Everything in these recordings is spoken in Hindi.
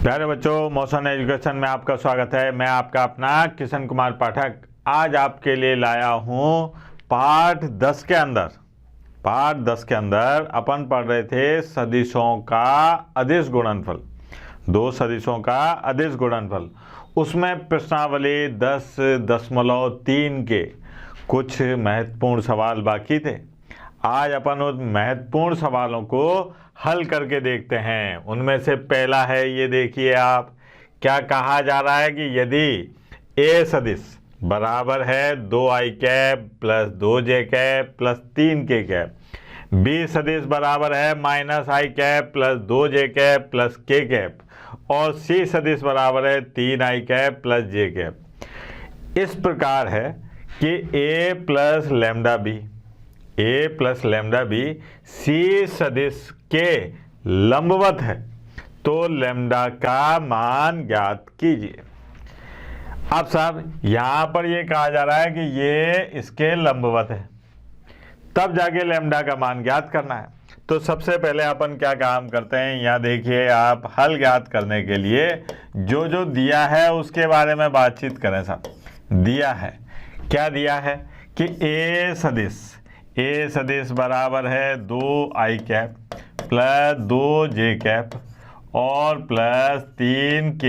प्यारे बच्चों, मोशन एजुकेशन में आपका स्वागत है। मैं आपका अपना किशन कुमार पाठक आज आपके लिए लाया हूँ पाठ 10 के अंदर अपन पढ़ रहे थे सदिशों का अदिश गुणनफल, दो सदिशों का अदिश गुणनफल। उसमें प्रश्नावली 10.3 के कुछ महत्वपूर्ण सवाल बाकी थे। आज अपन उन महत्वपूर्ण सवालों को हल करके देखते हैं। उनमें से पहला है, ये देखिए आप, क्या कहा जा रहा है कि यदि ए सदिश बराबर है 2i cap plus 2j cap plus 3k cap, B सदिश बराबर है -i cap plus 2j cap plus k cap और सी सदिश बराबर है 3i cap plus j cap. इस प्रकार है कि a plus lambda B C सदिश के लंबवत है, तो लैम्डा का मान ज्ञात कीजिए। अब साहब यहां पर ये कहा जा रहा है कि ये इसके लंबवत है, तब जाके लैम्डा का मान ज्ञात करना है। तो सबसे पहले अपन क्या काम करते हैं, यहाँ देखिए आप, हल ज्ञात करने के लिए जो जो दिया है उसके बारे में बातचीत करें। साहब दिया है, क्या दिया है कि ए सदिश बराबर है 2i cap plus 2j cap और प्लस 3k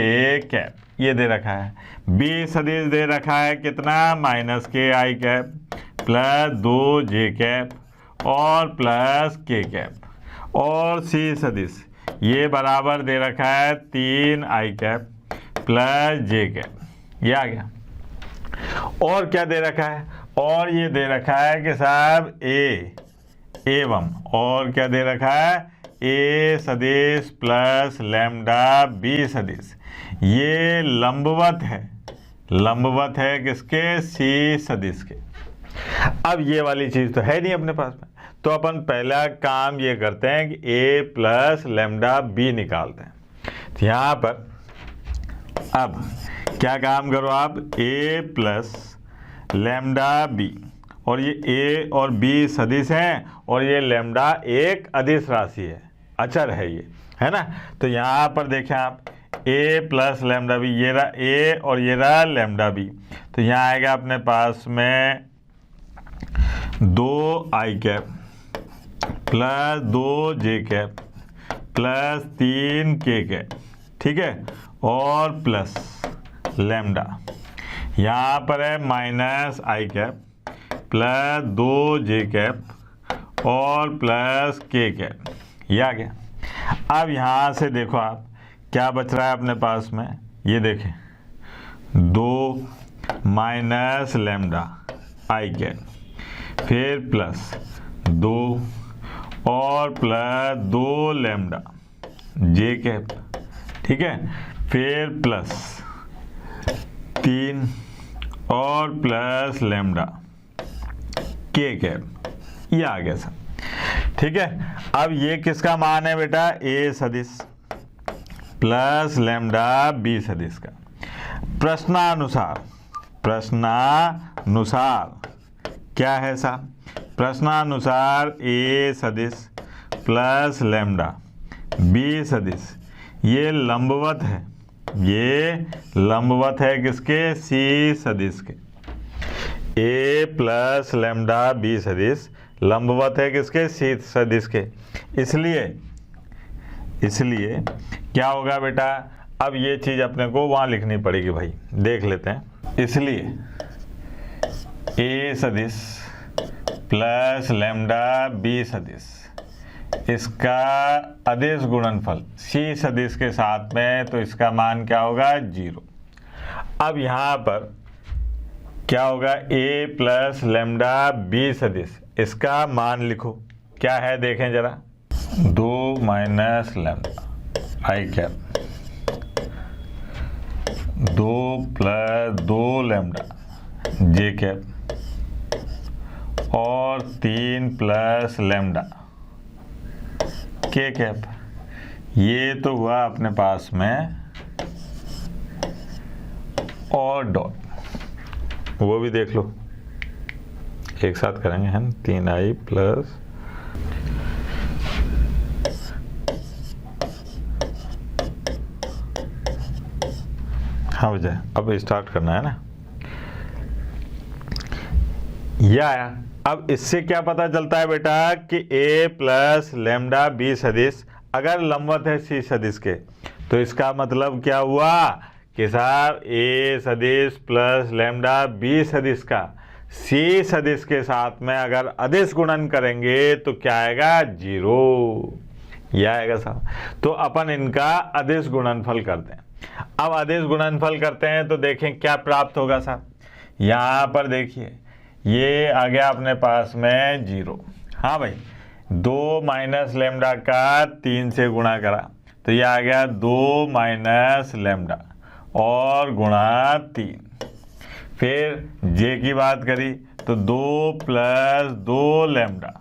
कैप, ये दे रखा है। बी सदिश दे रखा है कितना, -ki cap plus 2j cap और प्लस k कैप और सी सदिश ये बराबर दे रखा है 3i cap plus j cap, ये आ गया। और क्या दे रखा है, और ये दे रखा है कि साहब एवं, और क्या दे रखा है, ए सदिश प्लस लैम्डा बी सदिश ये लंबवत है किसके, सी सदिश के। अब ये वाली चीज तो है नहीं अपने पास में, तो अपन पहला काम ये करते हैं कि ए प्लस लैम्डा बी निकालते हैं। तो यहाँ पर अब क्या काम करो आप, ए प्लस लैम्डा बी, और ये ए और बी सदिश हैं और ये लैम्डा एक अदिश राशि है, अचर है ये, है ना। तो यहाँ पर देखें आप, ए प्लस लैम्डा बी, ये रहा ए और ये रहा लैम्डा बी, तो यहाँ आएगा अपने पास में 2i cap plus 2j cap plus 3k cap, ठीक है, और प्लस लैम्डा यहाँ पर है -i cap plus 2j cap और प्लस k कैप, ये आ गया। अब यहाँ से देखो आप क्या बच रहा है अपने पास में, ये देखें 2 माइनस लैम्डा i कैप फिर प्लस 2 और प्लस 2 लैम्डा j कैप, ठीक है, फिर प्लस 3 और प्लस लैम्डा k कैप, ये आ गया सर, ठीक है। अब ये किसका मान है बेटा, ए सदिश प्लस लैम्डा बी सदिश का। प्रश्नानुसार क्या है साहब, प्रश्नानुसार ए सदिश प्लस लैम्डा बी सदिश ये लंबवत है किसके, सी सदिश के। ए प्लस लैम्डा बी सदिश लंबवत है किसके, सी सदिश के। इसलिए क्या होगा बेटा, अब ये चीज अपने को वहां लिखनी पड़ेगी भाई, देख लेते हैं। इसलिए ए सदिश प्लस लैम्डा बी सदिश इसका अदिश गुणनफल सी सदिश के साथ में, तो इसका मान क्या होगा, 0। अब यहाँ पर क्या होगा, ए प्लस लैम्डा बी सदिश इसका मान लिखो, क्या है देखें जरा, 2 minus lambda i cap 2 plus 2 lambda j cap और 3 प्लस लैम्डा k कैप, ये तो हुआ अपने पास में, और डॉट वो भी देख लो, एक साथ करेंगे हम, 3i प्लस हाँ भैया, अब स्टार्ट करना है ना। या अब इससे क्या पता चलता है बेटा कि a प्लस लेमडा बी सदिश अगर लंबवत है सी सदिश के, तो इसका मतलब क्या हुआ कि साहब a सदिश प्लस लेमडा बी सदिश का सी सदिश के साथ में अगर अदिश गुणन करेंगे तो क्या आएगा, 0। यह आएगा साहब। तो अपन इनका अदिश गुणनफल करते हैं। अब अदिश गुणनफल करते हैं तो देखें क्या प्राप्त होगा साहब। यहाँ पर देखिए ये आ गया अपने पास में 0। हाँ भाई, 2 माइनस लेमडा का 3 से गुणा करा तो ये आ गया 2 माइनस लेमडा और गुणा 3। फिर जे की बात करी तो 2 प्लस 2 लेमडा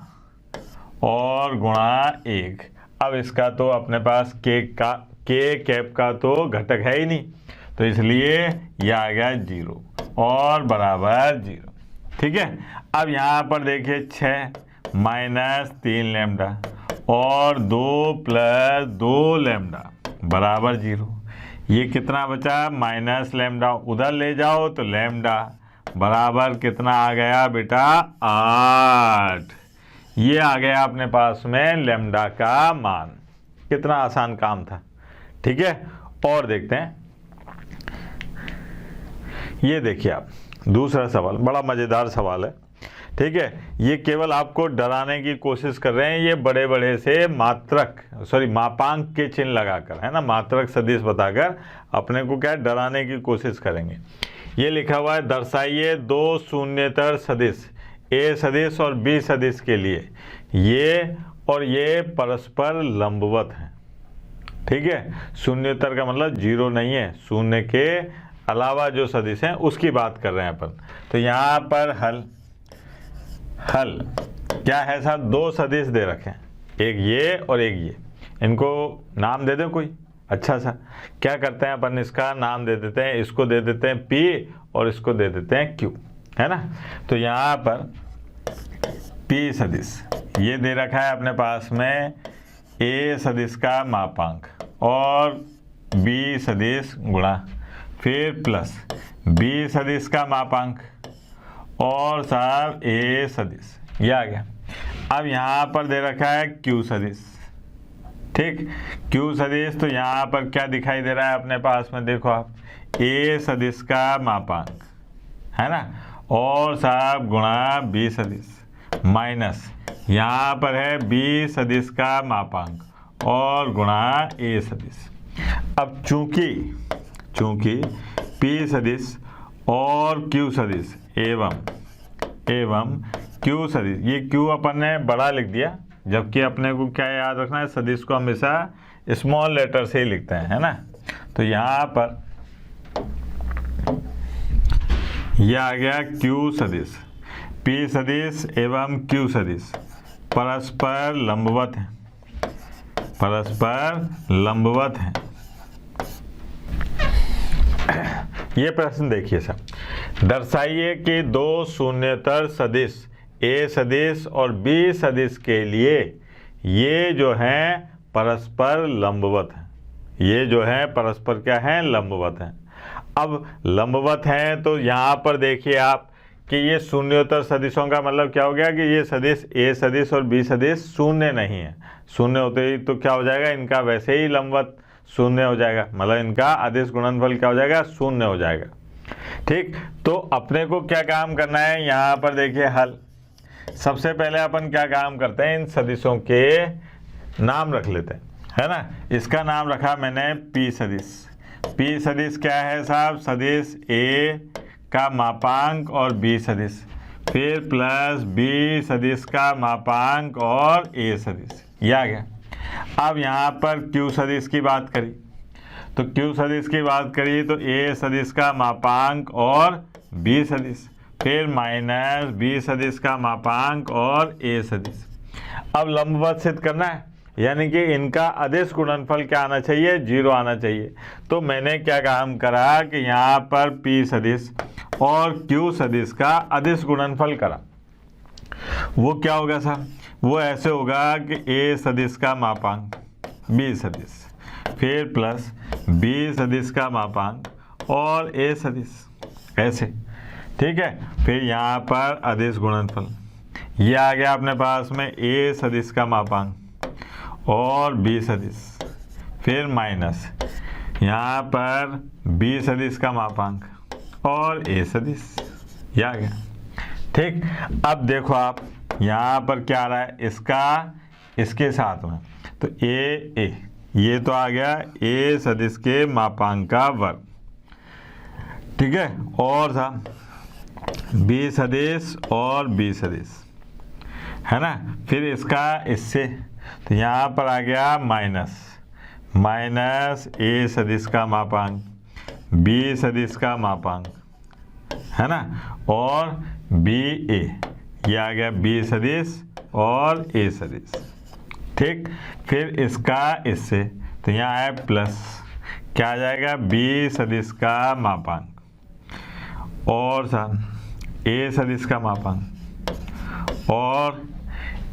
और गुणा 1। अब इसका तो अपने पास के कैप का तो घटक है ही नहीं, तो इसलिए यह आ गया 0 और बराबर 0। ठीक है। अब यहाँ पर देखिए 6 माइनस 3 लेमडा और 2 प्लस 2 लेमडा बराबर 0। ये कितना बचा, माइनस लेमडा, उधर ले जाओ तो लेमडा बराबर कितना आ गया बेटा, 8। ये आ गया अपने पास में लेमडा का मान। कितना आसान काम था। ठीक है। और देखते हैं, ये देखिए आप दूसरा सवाल, बड़ा मज़ेदार सवाल है। ठीक है। ये केवल आपको डराने की कोशिश कर रहे हैं, ये बड़े बड़े से मापांक के चिन्ह लगाकर, है ना, मात्रक सदिश बताकर अपने को क्या डराने की कोशिश करेंगे। ये लिखा हुआ है, दर्शाइए 2 शून्येतर सदिश ए सदिश और बी सदिश के लिए ये और ये परस्पर लंबवत हैं। ठीक है। शून्येतर का मतलब 0 नहीं है, शून्य के अलावा जो सदिश हैं उसकी बात कर रहे हैं अपन। तो यहाँ पर हल क्या है साहब, 2 सदिश दे रखे हैं, एक ये और एक ये। इनको नाम दे दो कोई अच्छा सा। क्या करते हैं अपन, इसका नाम दे देते हैं, इसको दे देते हैं P और इसको दे देते हैं Q, है ना। तो यहाँ पर P सदिश ये दे रखा है अपने पास में A सदिश का मापांक और B सदिश गुणा, फिर प्लस B सदिश का मापांक और साहब A सदिश, ये आ गया। अब यहाँ पर दे रखा है Q सदिश। ठीक, Q सदिश, तो यहाँ पर क्या दिखाई दे रहा है अपने पास में, देखो आप, A सदिश का मापांक, है ना, और साहब गुणा B सदिश माइनस यहाँ पर है B सदिश का मापांक और गुणा A सदिश। अब चूंकि P सदिश और Q सदिश एवं Q सदिश, ये Q अपन ने बड़ा लिख दिया, जबकि अपने को क्या याद रखना है, सदिश को हमेशा स्मॉल लेटर से ही लिखते हैं, है ना। तो यहाँ पर यह आ गया Q सदिश, P सदिश एवं Q सदिश परस्पर लंबवत हैं। ये प्रश्न देखिए साहब, दर्शाइए कि 2 शून्येतर सदिश A सदिश और B सदिश के लिए ये जो हैं परस्पर लंबवत हैं। ये जो है परस्पर क्या है, लंबवत हैं। अब लंबवत हैं तो यहाँ पर देखिए आप कि ये शून्योत्तर सदिशों का मतलब क्या हो गया कि ये सदिश A सदिश और B सदिश शून्य नहीं है। शून्य होते ही तो क्या हो जाएगा, इनका वैसे ही लंबवत शून्य हो जाएगा, मतलब इनका अदिश गुणनफल क्या हो जाएगा, शून्य हो जाएगा। ठीक, तो अपने को क्या काम करना है, यहाँ पर देखिए हल। सबसे पहले अपन क्या काम करते हैं, इन सदिशों के नाम रख लेते हैं, है ना। इसका नाम रखा मैंने P सदिश। P सदिश क्या है साहब, सदिश A का मापांक और B सदिश, फिर प्लस B सदिश का मापांक और A सदिश, यह आ गया। अब यहाँ पर Q सदिश की बात करी तो Q सदिश की बात करी तो A सदिश का मापांक और B सदिश, फिर माइनस B सदिश का मापांक और A सदिश। अब लंबवत सिद्ध करना है, यानी कि इनका अदिश गुणनफल क्या आना चाहिए, 0 आना चाहिए। तो मैंने क्या काम करा कि यहाँ पर P सदिश और Q सदिश का अदिश गुणनफल करा। वो क्या होगा साहब, वो ऐसे होगा कि A सदिश का मापांक B सदिश, फिर प्लस B सदिश का मापांक और ए सदिश, ऐसे। ठीक है, फिर यहाँ पर अदिश गुणनफल, ये आ गया अपने पास में ए सदिश का मापांक और बी सदिश, फिर माइनस यहाँ पर बी सदिश का मापांक और ए सदिश, ये आ गया। ठीक, अब देखो आप यहाँ पर क्या आ रहा है, इसका इसके साथ में, तो ए ये तो आ गया ए सदिश के मापांक का वर्ग। ठीक है, और था बी सदिश और बी सदिश, है ना, फिर इसका इससे, तो यहाँ पर आ गया माइनस ए सदिश का मापांक, बी सदिश का मापांक, है ना, और बी ए, ये आ गया बी सदिश और ए सदिश। ठीक, फिर इसका इससे, तो यहाँ है प्लस, क्या आ जाएगा, बी सदिश का मापांक और ए सदिश का मापांक और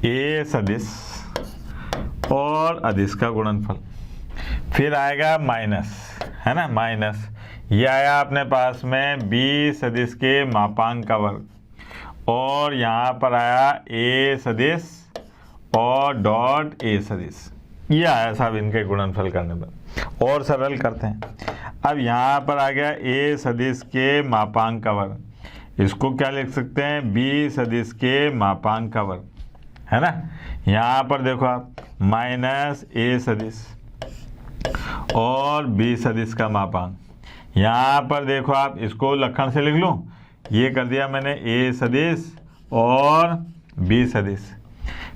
ए सदिश और अदिश का गुणनफल, फिर आएगा माइनस, है ना, माइनस ये आया अपने पास में बी सदिश के मापांक का वर्ग और यहाँ पर आया ए सदिश और डॉट ए सदिश, ये आया साहब इनके गुणनफल करने पर। और सरल करते हैं, अब यहाँ पर आ गया ए सदिश के मापांक का वर्ग, इसको क्या लिख सकते हैं, बी सदिश के मापांक का वर्ग, है ना। यहाँ पर देखो आप माइनस ए सदिश और बी सदिश का मापांक, यहाँ पर देखो आप इसको लक्षण से लिख लूँ, ये कर दिया मैंने ए सदिश और बी सदिश,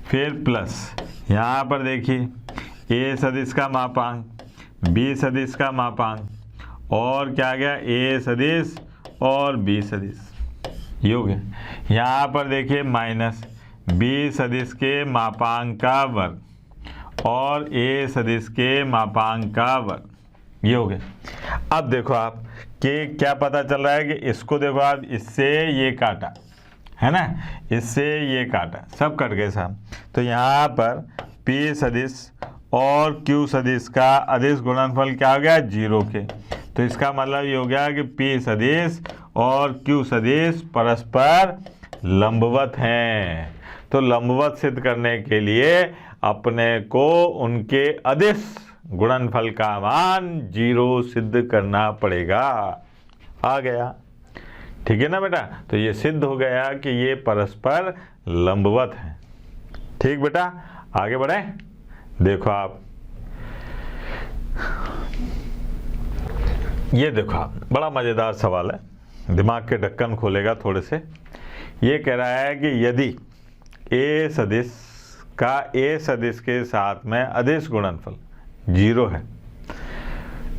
फिर प्लस यहाँ पर देखिए ए सदिश का मापांक, बी सदिश का मापांक और क्या आ गया ए सदिश और बी सदिश, ये हो गया। यहाँ पर देखिए माइनस बी सदिश के मापांक का वर्ग और ए सदिश के मापांक का वर्ग, ये हो गया। अब देखो आप कि क्या पता चल रहा है कि इसको देखो आप, इससे ये काटा, है ना, इससे ये काटा, सब कट गए साहब, तो यहाँ पर पी सदिश और क्यू सदिश का अदिश गुणनफल क्या हो गया, 0 के। तो इसका मतलब ये हो गया कि पी सदिश और क्यू सदिश परस्पर लंबवत हैं। तो लंबवत सिद्ध करने के लिए अपने को उनके अदिश गुणनफल का मान 0 सिद्ध करना पड़ेगा। आ गया, ठीक है ना बेटा। तो ये सिद्ध हो गया कि ये परस्पर लंबवत है। ठीक बेटा, आगे बढ़े। देखो आप, ये देखो आप, बड़ा मजेदार सवाल है, दिमाग के ढक्कन खोलेगा थोड़े से। ये कह रहा है कि यदि ए सदिश का ए सदिश के साथ में अदिश गुणनफल 0 है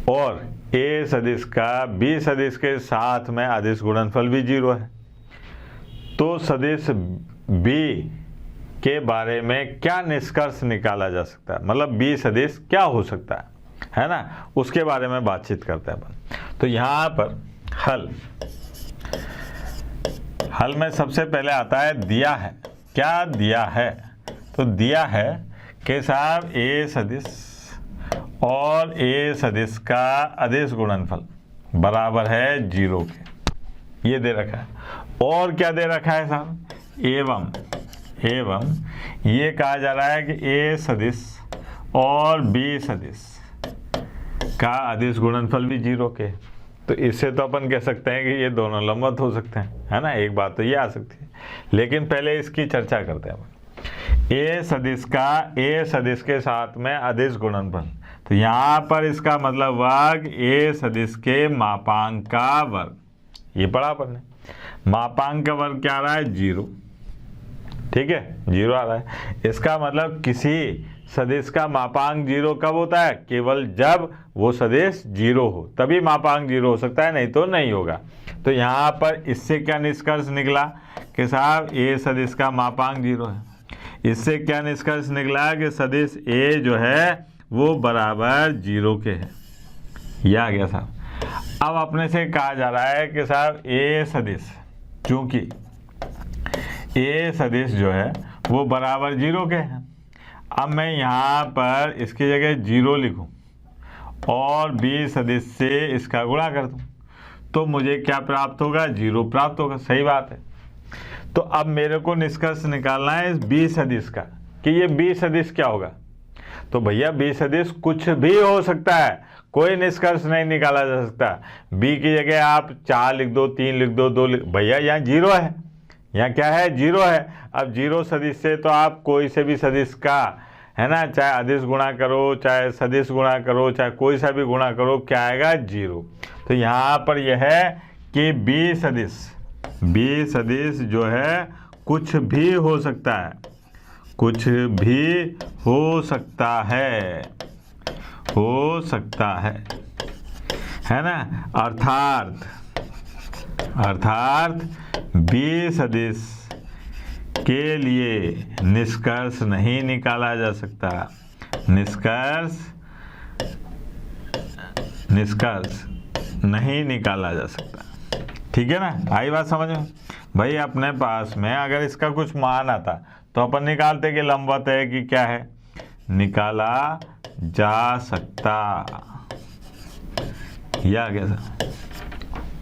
और ए सदिश का बी सदिश के साथ में अदिश गुणनफल भी 0 है, तो सदिश बी के बारे में क्या निष्कर्ष निकाला जा सकता है, मतलब बी सदिश क्या हो सकता है ना, उसके बारे में बातचीत करते हैं अपन। तो यहाँ पर हल में सबसे पहले आता है दिया है। क्या दिया है? तो दिया है कि साहब ए सदिश और ए सदिश का अदिश गुणनफल बराबर है 0 के, ये दे रखा है। और क्या दे रखा है साहब? एवं ये कहा जा रहा है कि ए सदिश और बी सदिश का अदिश गुणनफल भी 0 के। तो इससे तो अपन कह सकते हैं कि ये दोनों लंबवत हो सकते हैं, है ना, एक बात तो ये आ सकती है। लेकिन पहले इसकी चर्चा करते हैं। ए सदिश का ए सदिश के साथ में अदिश गुणनफल, तो यहाँ पर इसका मतलब वर्ग ए सदिश के मापांक का वर्ग, ये पढ़ा अपन ने। मापांक का वर्ग क्या आ रहा है? 0, ठीक है, 0 आ रहा है। इसका मतलब किसी सदिश का मापांक 0 कब होता है? केवल जब वो सदिश 0 हो, तभी मापांक 0 हो सकता है, नहीं तो नहीं होगा। तो यहाँ पर इससे क्या निष्कर्ष निकला कि साहब ए सदिश का मापांक 0 है। इससे क्या निष्कर्ष निकला कि सदिश ए जो है वो बराबर 0 के है। यह आ गया साहब। अब अपने से कहा जा रहा है कि साहब ए सदिश, चूंकि ए सदिश जो है वो बराबर 0 के है, अब मैं यहाँ पर इसकी जगह 0 लिखूं और बी सदिश से इसका गुणा कर दूं, तो मुझे क्या प्राप्त होगा, 0 प्राप्त होगा। सही बात है। तो अब मेरे को निष्कर्ष निकालना है इस बी सदिश का कि ये बी सदिश क्या होगा। तो भैया बी सदिश कुछ भी हो सकता है, कोई निष्कर्ष नहीं निकाला जा सकता। बी की जगह आप 4 लिख दो, 3 लिख दो, 2 लिख, भैया यहाँ 0 है, यहाँ क्या है, 0 है। अब 0 सदिश से तो आप कोई से भी सदिश का, है ना, चाहे अदिश गुणा करो, चाहे सदिश गुणा करो, चाहे कोई सा भी गुणा करो, क्या आएगा, 0। तो यहाँ पर यह है कि बी सदिश जो है कुछ भी हो सकता है, कुछ भी हो सकता है, हो सकता है ना। अर्थात बी सदिश के लिए निष्कर्ष नहीं निकाला जा सकता, निष्कर्ष नहीं निकाला जा सकता। ठीक है ना, आई बात समझ में। भाई अपने पास में अगर इसका कुछ मान आता तो अपन निकालते कि लंबवत है कि क्या है, निकाला जा सकता। यह आ गया सर,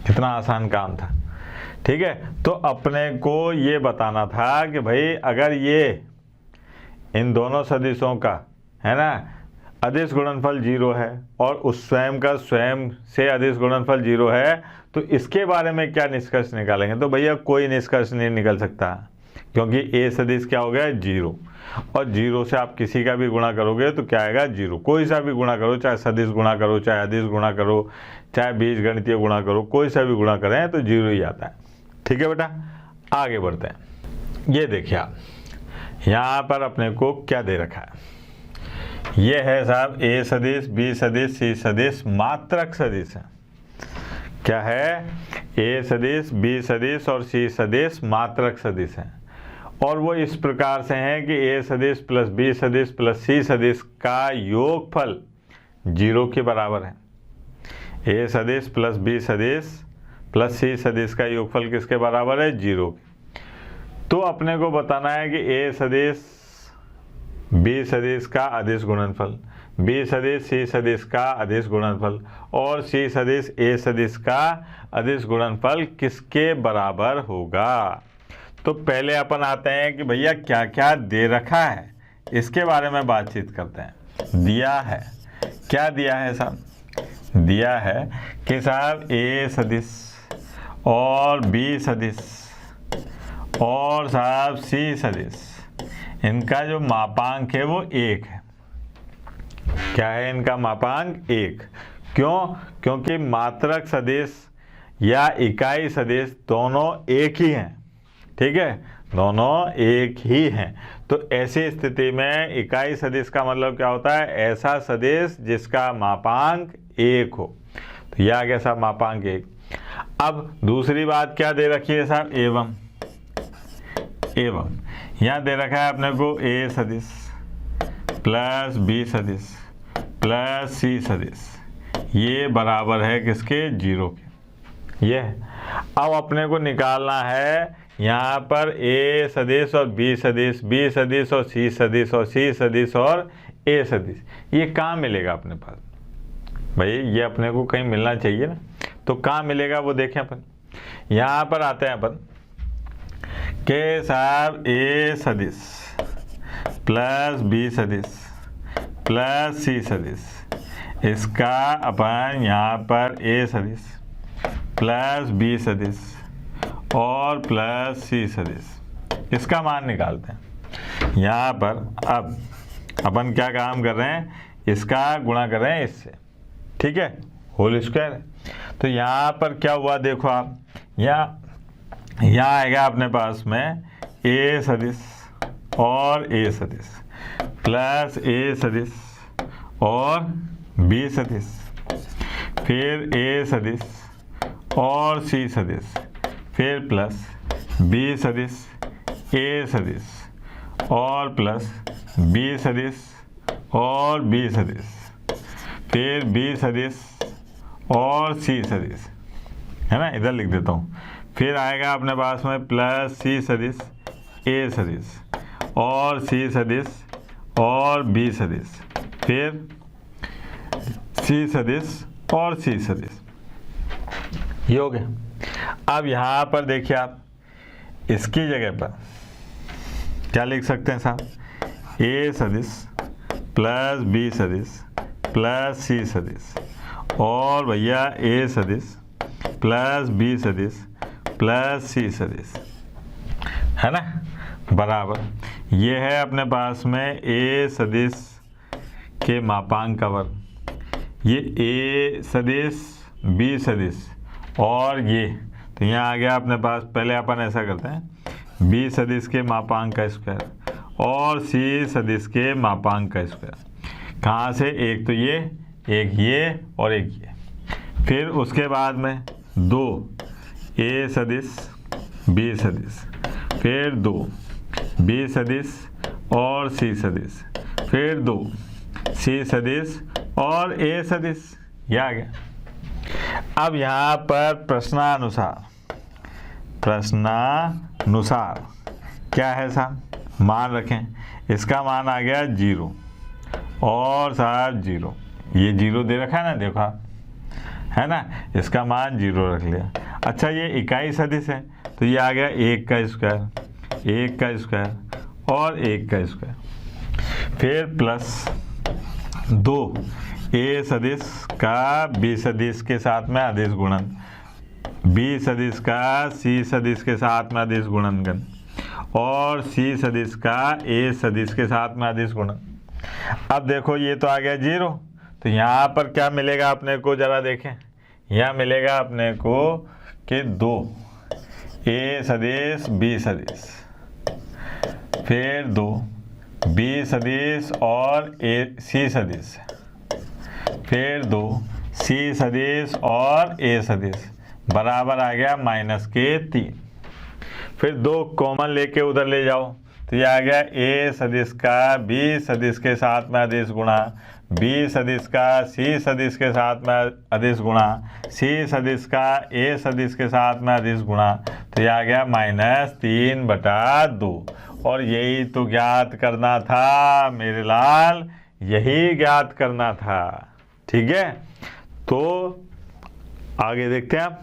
कितना आसान काम था। ठीक है, तो अपने को ये बताना था कि भाई अगर ये इन दोनों सदिशों का, है ना, अदिश गुणनफल 0 है और उस स्वयं का स्वयं से अदिश गुणनफल 0 है, तो इसके बारे में क्या निष्कर्ष निकालेंगे। तो भैया कोई निष्कर्ष नहीं निकल सकता, क्योंकि ए सदिश क्या हो गया, 0, और 0 से आप किसी का भी गुणा करोगे तो क्या आएगा, 0। कोई सा भी गुणा करो, चाहे सदिश गुणा करो, चाहे अदिश गुणा करो, चाहे बीजगणितीय गुणा करो, कोई सा भी गुणा करें तो 0 ही आता है। ठीक है बेटा, आगे बढ़ते हैं। ये देखिए आप यहाँ पर अपने को क्या दे रखा है, ये है साहब ए सदिश, बी सदिश, सी सदिश, मात्रक सदिश है। क्या है, ए सदिश, बी सदिश और सी सदिश मात्रक सदिश है। और वो इस प्रकार से हैं कि ए सदिश प्लस बी सदिश प्लस सी सदिश का योगफल 0 के बराबर है। ए सदिश प्लस बी सदिश प्लस सी सदिश का योगफल किसके बराबर है, 0। तो अपने को बताना है कि ए सदिश बी सदिश का अदिश गुणनफल, बी सदिश सी सदिश का अदिश गुणनफल और सी सदिश ए सदिश का अदिश गुणनफल किसके बराबर होगा। तो पहले अपन आते हैं कि भैया क्या क्या दे रखा है, इसके बारे में बातचीत करते हैं। दिया है, क्या दिया है साहब, दिया है कि साहब ए सदिश और बी सदिश और साहब सी सदिश, इनका जो मापांक है वो 1 है। क्या है इनका मापांक, 1। क्यों, क्योंकि मात्रक सदिश या इकाई सदिश दोनों एक ही हैं। ठीक है, दोनों एक ही हैं। तो ऐसी स्थिति में इकाई सदिश का मतलब क्या होता है, ऐसा सदिश जिसका मापांक 1 हो। तो यह आ गया साहब मापांक 1। अब दूसरी बात क्या दे रखी है साहब, एवं यहाँ दे रखा है अपने को ए सदिश प्लस बी सदिश प्लस सी सदिश, ये बराबर है किसके, 0 के। ये अब अपने को निकालना है यहाँ पर ए सदिश और बी सदिश, बी सदिश और सी सदिश और सी सदिश और ए सदिश। ये कहाँ मिलेगा अपने पास, भाई ये अपने को कहीं मिलना चाहिए ना। तो कहाँ मिलेगा वो देखें अपन। यहाँ पर आते हैं अपन के साहब ए सदिश प्लस बी सदिश प्लस सी सदिश, इसका अपन यहाँ पर ए सदिश प्लस बी सदिश और प्लस सी सदिश, इसका मान निकालते हैं। यहाँ पर अब अपन क्या काम कर रहे हैं, इसका गुणा कर रहे हैं इससे। ठीक है, होल स्क्वायर है। तो यहाँ पर क्या हुआ देखो आप, यहाँ आएगा अपने पास में ए सदिश और ए सदिश प्लस ए सदिश और बी सदिश, फिर ए सदिश और सी सदिश, फिर प्लस बी सदिश ए सदिश और प्लस बी सदिश और बी सदिश, फिर बी सदिश और सी सदिश, है ना, इधर लिख देता हूँ। फिर आएगा अपने पास में प्लस सी सदिश ए सदिश और सी सदिश और बी सदिश, फिर सी सदिश और सी सदिश। ये हो गया। अब यहाँ पर देखिए आप इसकी जगह पर क्या लिख सकते हैं साहब, ए सदिश प्लस बी सदिश प्लस सी सदिश और भैया ए सदिश प्लस बी सदिश प्लस सी सदिश, है ना, बराबर ये है अपने पास में ए सदिश के मापांक का वर्ग, ये ए सदिश बी सदिश और ये, तो यहाँ आ गया अपने पास, पहले अपन ऐसा करते हैं, बी सदिश के मापांक का स्क्वायर और सी सदिश के मापांक का स्क्वायर। कहाँ से, एक तो ये, एक ये और एक ये। फिर उसके बाद में 2 ए सदिश बी सदिश, फिर 2 बी सदिश और सी सदिश, फिर 2 सी सदिश और ए सदिश, ये आ गया। अब यहाँ पर प्रश्नानुसार क्या है साहब, मान रखें, इसका मान आ गया 0 और साहब 0, ये 0 दे रखा है ना, देखो आप, है ना, इसका मान 0 रख लिया। अच्छा ये इकाई सदिश है तो ये आ गया 1 का स्क्वायर, 1 का स्क्वायर और 1 का स्क्वायर, फिर प्लस 2 ए सदिश का बी सदिश के साथ में अदिश गुणन, बी सदिश का सी सदिश के साथ में अदिश गुणनगण और सी सदिश का ए सदिश के साथ में अदिश गुणन। अब देखो ये तो आ गया 0, तो यहाँ पर क्या मिलेगा अपने को, जरा देखें, यहाँ मिलेगा अपने को कि 2 ए सदिश बी सदिश, फिर 2 बी सदिश और ए सी सदिश, फिर 2 सी सदिश और ए सदिश, बराबर आ गया -3। फिर 2 कॉमन लेके उधर ले जाओ तो ये आ गया ए सदिश का बी सदिश के साथ में अदिश गुणा, बी सदिश का सी सदिश के साथ में अदिश गुणा, सी सदिश का ए सदिश के साथ में अदिश गुणा, तो ये आ गया -3/2। और यही तो ज्ञात करना था मेरे लाल, यही ज्ञात करना था। ठीक है, तो आगे देखते हैं आप।